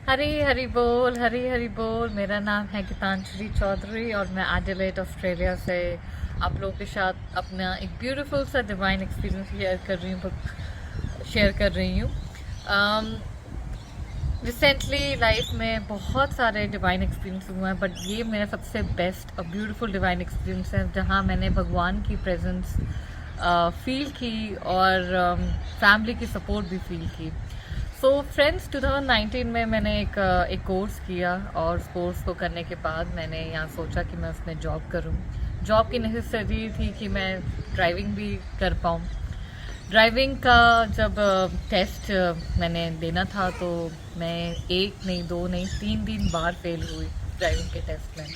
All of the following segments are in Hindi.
हरी हरी बोल, हरी हरी बोल। मेरा नाम है गीतांजलि चौधरी और मैं एडिलेड ऑस्ट्रेलिया से आप लोगों के साथ अपना एक ब्यूटीफुल सा डिवाइन एक्सपीरियंस शेयर कर रही हूँ। रिसेंटली लाइफ में बहुत सारे डिवाइन एक्सपीरियंस हुए हैं, बट ये मेरा सबसे बेस्ट और ब्यूटीफुल डिवाइन एक्सपीरियंस है जहाँ मैंने भगवान की प्रेजेंस फील की और फैमिली की सपोर्ट भी फील की। सो फ्रेंड्स, 2019 में मैंने एक कोर्स किया और उस कोर्स को करने के बाद मैंने यहाँ सोचा कि मैं उसमें जॉब करूँ। जॉब की नेसेसिटी थी कि मैं ड्राइविंग भी कर पाऊँ। ड्राइविंग का जब टेस्ट मैंने देना था तो मैं एक नहीं, दो नहीं, 3 बार फेल हुई ड्राइविंग के टेस्ट में।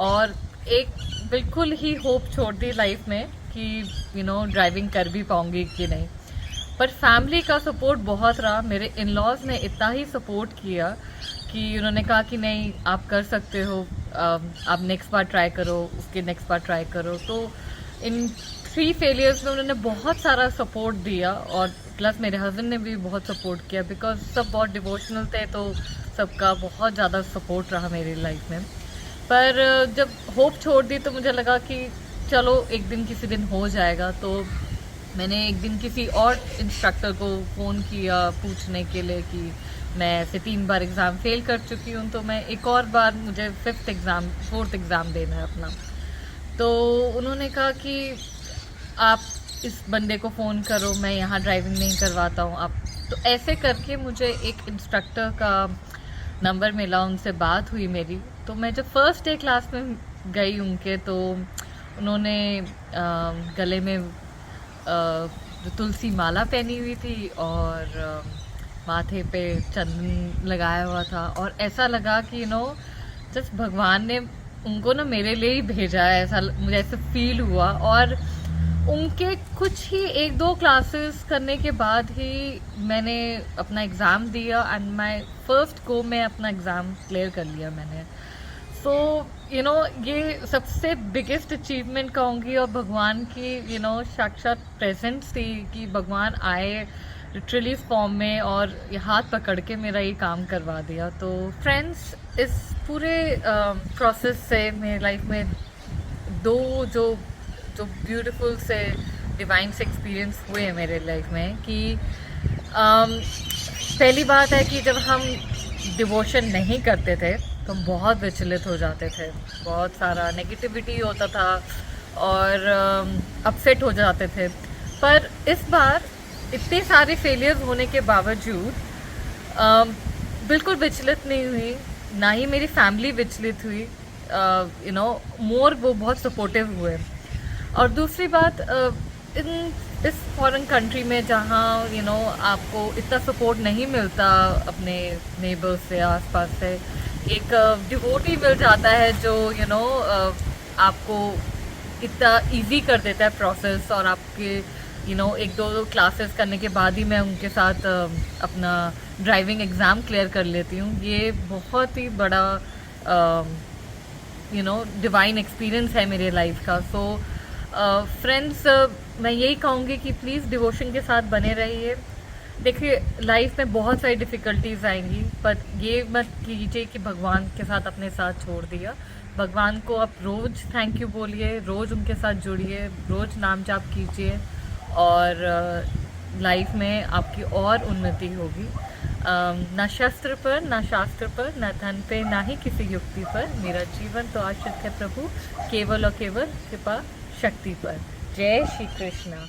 और एक बिल्कुल ही होप छोड़ दी लाइफ में कि ड्राइविंग कर भी पाऊंगी कि नहीं। पर फैमिली का सपोर्ट बहुत रहा। मेरे इन लॉज ने इतना ही सपोर्ट किया कि उन्होंने कहा कि नहीं, आप कर सकते हो, आप नेक्स्ट बार ट्राई करो, उसके नेक्स्ट बार ट्राई करो। तो इन 3 फेलियर्स में उन्होंने बहुत सारा सपोर्ट दिया और प्लस मेरे हस्बैंड ने भी बहुत सपोर्ट किया, बिकॉज सब बहुत डिवोशनल थे, तो सबका बहुत ज़्यादा सपोर्ट रहा मेरी लाइफ में। पर जब होप छोड़ दी तो मुझे लगा कि चलो एक दिन किसी दिन हो जाएगा। तो मैंने एक दिन किसी और इंस्ट्रक्टर को फ़ोन किया पूछने के लिए कि मैं ऐसे 3 बार एग्ज़ाम फेल कर चुकी हूँ, तो मैं एक और बार, मुझे 4th एग्ज़ाम देना है अपना। तो उन्होंने कहा कि आप इस बंदे को फ़ोन करो, मैं यहाँ ड्राइविंग नहीं करवाता हूँ आप। तो ऐसे करके मुझे एक इंस्ट्रक्टर का नंबर मिला, उनसे बात हुई मेरी। तो मैं जब फर्स्ट डे क्लास में गई उनके, तो उन्होंने गले में तुलसी माला पहनी हुई थी और माथे पे चंदन लगाया हुआ था, और ऐसा लगा कि जस्ट भगवान ने उनको मेरे लिए ही भेजा है, ऐसा मुझे ऐसे फील हुआ। और उनके कुछ ही 1-2 क्लासेस करने के बाद ही मैंने अपना एग्ज़ाम दिया एंड माय फर्स्ट गो में अपना एग्ज़ाम क्लियर कर लिया मैंने। सो ये सबसे बिगेस्ट अचीवमेंट कहूँगी, और भगवान की साक्षात प्रेजेंस थी कि भगवान आए लिटरली फॉर्म में और हाथ पकड़ के मेरा ये काम करवा दिया। तो फ्रेंड्स, इस पूरे प्रोसेस से मेरी लाइफ में 2 जो ब्यूटीफुल से डिवाइन से एक्सपीरियंस हुए हैं मेरे लाइफ में कि पहली बात है कि जब हम डिवोशन नहीं करते थे तो हम बहुत विचलित हो जाते थे, बहुत सारा नेगेटिविटी होता था और अपसेट हो जाते थे। पर इस बार इतने सारे फेलियर्स होने के बावजूद बिल्कुल विचलित नहीं हुई, ना ही मेरी फैमिली विचलित हुई। मोर वो बहुत सपोर्टिव हुए। और दूसरी बात, इस फॉरेन कंट्री में जहाँ आपको इतना सपोर्ट नहीं मिलता अपने नेबर्स से, आसपास से, एक डिवोटी मिल जाता है जो आपको इतना इजी कर देता है प्रोसेस। और आपके 1-2 क्लासेस करने के बाद ही मैं उनके साथ अपना ड्राइविंग एग्ज़ाम क्लियर कर लेती हूँ। ये बहुत ही बड़ा डिवाइन एक्सपीरियंस है मेरे लाइफ का। सो फ्रेंड्स, मैं यही कहूँगी कि प्लीज़ डिवोशन के साथ बने रहिए। देखिए, लाइफ में बहुत सारी डिफ़िकल्टीज आएंगी, पर ये मत कीजिए कि भगवान के साथ अपने साथ छोड़ दिया। भगवान को आप रोज़ थैंक यू बोलिए, रोज़ उनके साथ जुड़िए, रोज़ नाम जाप कीजिए और लाइफ में आपकी और उन्नति होगी। ना शस्त्र पर, ना शास्त्र पर, ना धन पे, ना ही किसी युक्ति पर। मेरा जीवन तो आश्रित है प्रभु केवल और केवल कृपा शक्ति पर। जय श्री कृष्णा।